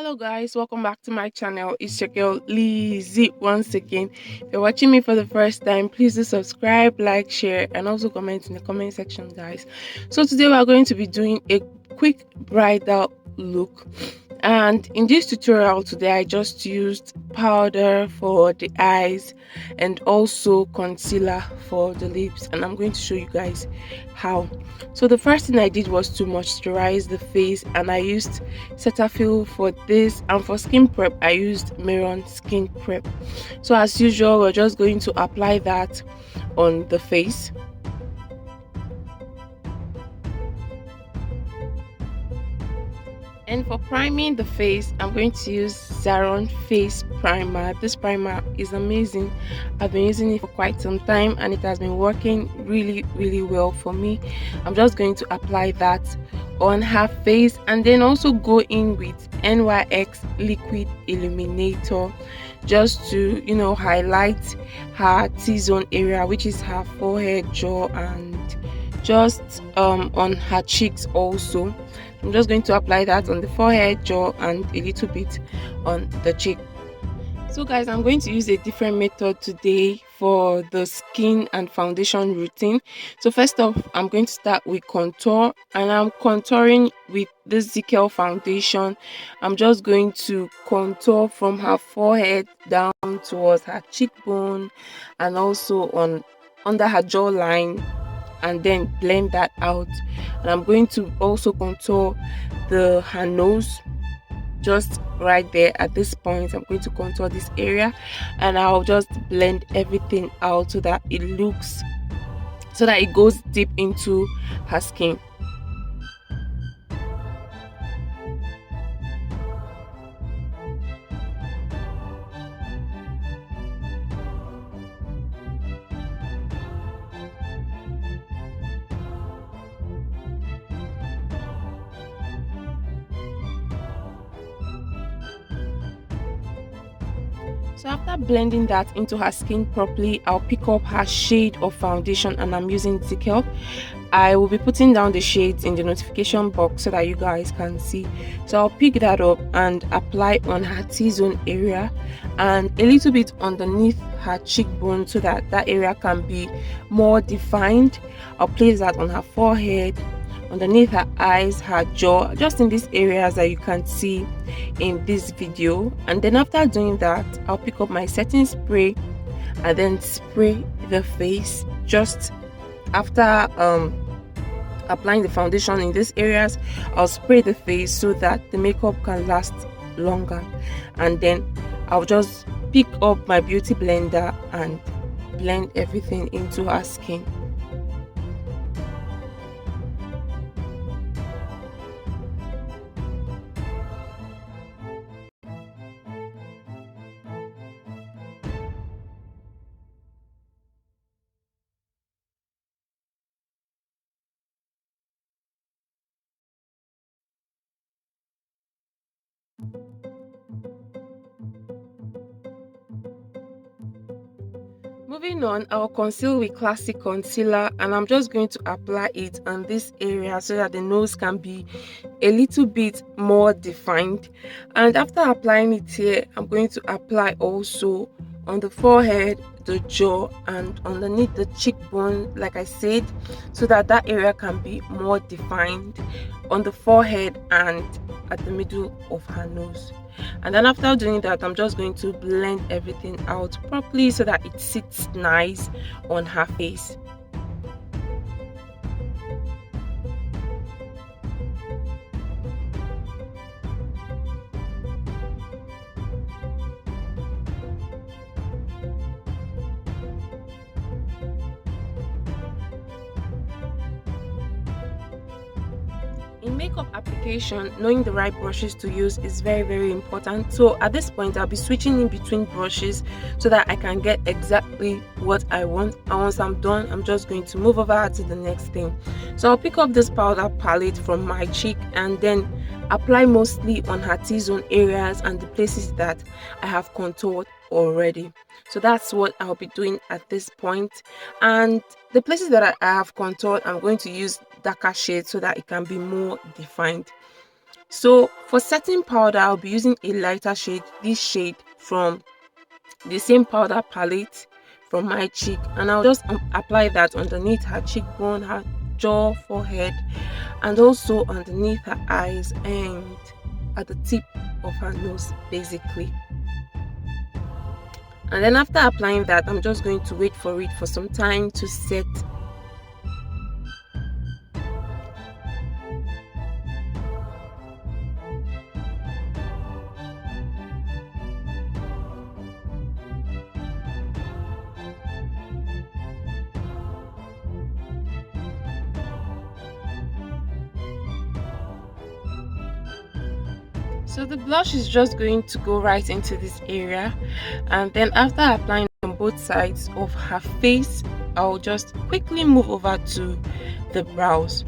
Hello guys, welcome back to my channel. It's your girl Lizzie once again. If you're watching me for the first time, please do subscribe, like, share, and also comment in the comment section, guys. So today we are going to be doing a quick bridal look, and in this tutorial today I just used powder for the eyes and also concealer for the lips, and I'm going to show you guys how. So the first thing I did was to moisturize the face, and I used Cetaphil for this, and for skin prep I used Mehron Skin prep. So as usual, we're just going to apply that on the face. And for priming the face, I'm going to use Zaron face primer. This primer is amazing. I've been using it for quite some time and it has been working really well for me. I'm just going to apply that on her face and then also go in with NYX liquid illuminator just to highlight her T-zone area, which is her forehead, jaw, and just on her cheeks also. I'm just going to apply that on the forehead, jaw, and a little bit on the cheek. So guys, I'm going to use a different method today for the skin and foundation routine. So first off, I'm going to start with contour, and I'm contouring with this Zikel foundation. I'm just going to contour from her forehead down towards her cheekbone and also on under her jawline, and then blend that out. And I'm going to also contour her nose just right there. At this point, I'm going to contour this area and I'll just blend everything out so that it goes deep into her skin. So after blending that into her skin properly, I'll pick up her shade of foundation, and I'm using Zikel. I will be putting down the shades in the notification box so that you guys can see. So I'll pick that up and apply on her T-zone area and a little bit underneath her cheekbone so that that area can be more defined. I'll place that on her forehead, underneath her eyes, her jaw, just in these areas that you can see in this video. And then after doing that, I'll pick up my setting spray and then spray the face. Just after applying the foundation in these areas, I'll spray the face so that the makeup can last longer. And then I'll just pick up my beauty blender and blend everything into her skin. Moving on, I'll conceal with classic concealer, and I'm just going to apply it on this area so that the nose can be a little bit more defined. And after applying it here, I'm going to apply also on the forehead, the jaw, and underneath the cheekbone, like I said, so that that area can be more defined on the forehead and at the middle of her nose. And then after doing that, I'm just going to blend everything out properly so that it sits nice on her face. In makeup application, knowing the right brushes to use is very important. So at this point, I'll be switching in between brushes so that I can get exactly what I want. And once I'm done, I'm just going to move over to the next thing. So I'll pick up this powder palette from my cheek and then apply mostly on her T-zone areas and the places that I have contoured already. So that's what I'll be doing at this point. And the places that I have contoured, I'm going to use darker shades so that it can be more defined. So for setting powder, I'll be using a lighter shade, this shade from the same powder palette from my cheek, and I'll just apply that underneath her cheekbone, her jaw, forehead, and also underneath her eyes and at the tip of her nose basically. And then after applying that, I'm just going to wait for it for some time to set. So the blush is just going to go right into this area, and then after applying on both sides of her face, I'll just quickly move over to the brows.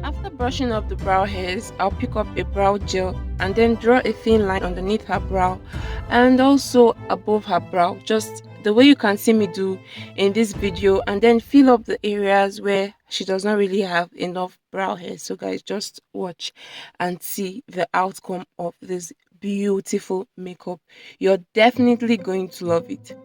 After brushing up the brow hairs, I'll pick up a brow gel and then draw a thin line underneath her brow and also above her brow, just the way you can see me do in this video, and then fill up the areas where she does not really have enough brow hair. So guys, just watch and see the outcome of this beautiful makeup. You're definitely going to love it.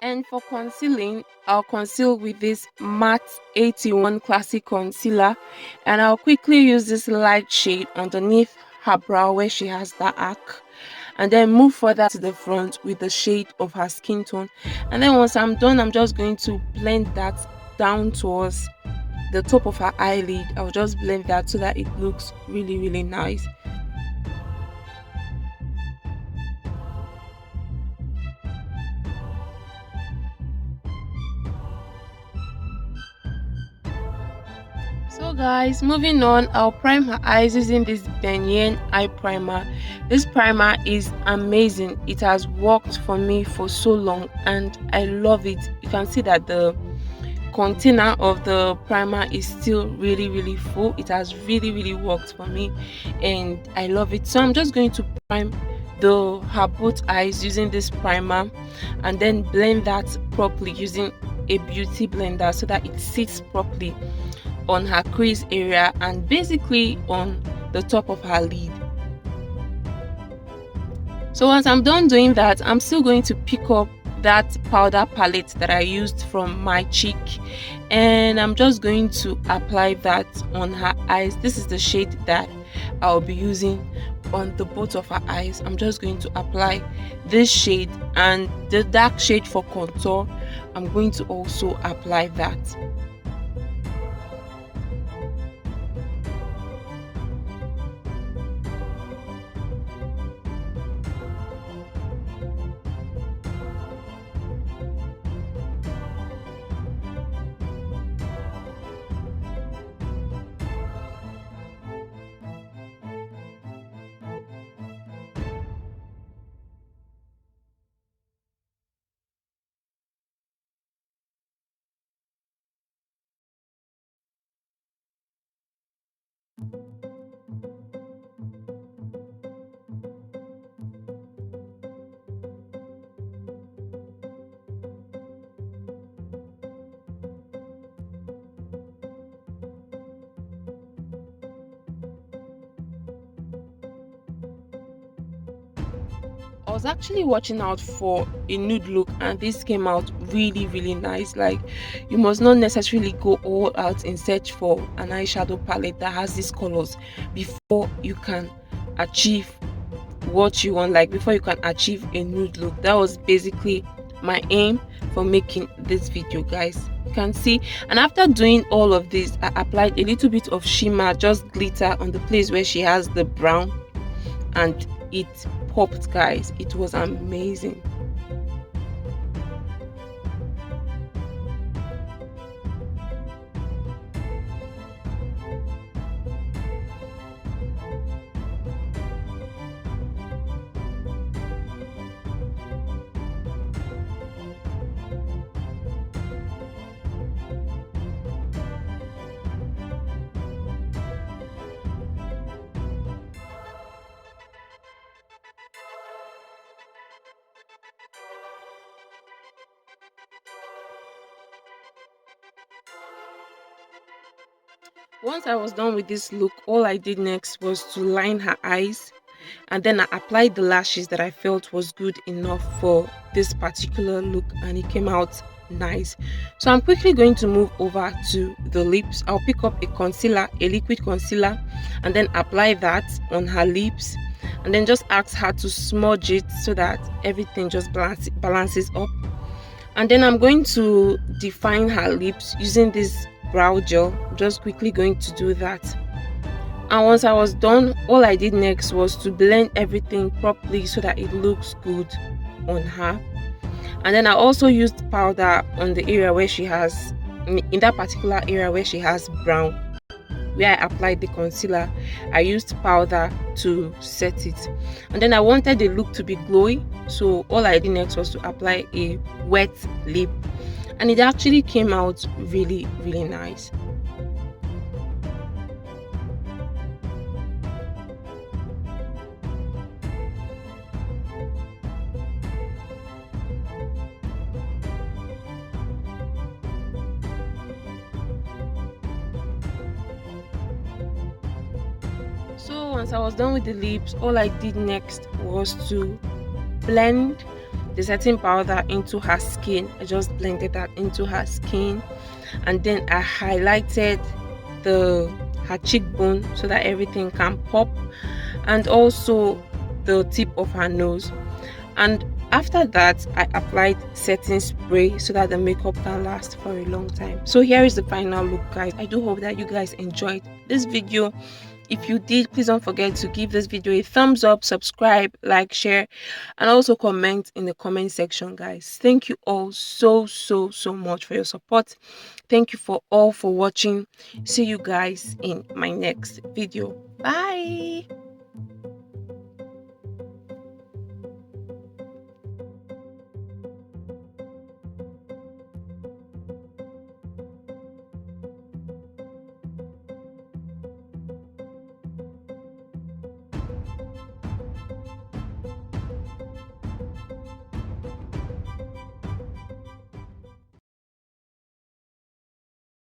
And for concealing, I'll conceal with this matte 81 classic concealer, and I'll quickly use this light shade underneath her brow where she has that arc, and then move further to the front with the shade of her skin tone. And then once I'm done, I'm just going to blend that down towards the top of her eyelid. I'll just blend that so that it looks really nice. So guys, moving on, I'll prime her eyes using this Benyen eye primer. This primer is amazing. It has worked for me for so long and I love it. You can see that the container of the primer is still really full. It has really worked for me and I love it. So I'm just going to prime her both eyes using this primer and then blend that properly using a beauty blender so that it sits properly on her crease area and basically on the top of her lid. So once I'm done doing that, I'm still going to pick up that powder palette that I used from my cheek and I'm just going to apply that on her eyes. This is the shade that I'll be using on the both of her eyes. I'm just going to apply this shade, and the dark shade for contour, I'm going to also apply that. I was actually watching out for a nude look, and this came out really, really nice. Like, you must not necessarily go all out in search for an eyeshadow palette that has these colors before you can achieve what you want, like before you can achieve a nude look. That was basically my aim for making this video, guys. You can see, and after doing all of this, I applied a little bit of shimmer, just glitter on the place where she has the brown, and it popped, guys. It was amazing. Once I was done with this look, all I did next was to line her eyes, and then I applied the lashes that I felt was good enough for this particular look, and it came out nice. So I'm quickly going to move over to the lips. I'll pick up a concealer, a liquid concealer, and then apply that on her lips, and then just ask her to smudge it so that everything just balances up. And then I'm going to define her lips using this brow gel. I'm just quickly going to do that. And once I was done, all I did next was to blend everything properly so that it looks good on her. And then I also used powder on the area where she has, in that particular area where she has brown, where I applied the concealer. I used powder to set it, and then I wanted the look to be glowy, so all I did next was to apply a wet lip, and it actually came out really, really nice. So once I was done with the lips, all I did next was to blend the setting powder into her skin. I just blended that into her skin, and then I highlighted the her cheekbone so that everything can pop, and also the tip of her nose. And after that, I applied setting spray so that the makeup can last for a long time. So here is the final look, guys. I do hope that you guys enjoyed this video. If you did, please don't forget to give this video a thumbs up, subscribe, like, share, and also comment in the comment section, guys. Thank you all so much for your support. Thank you for all for watching. See you guys in my next video. Bye.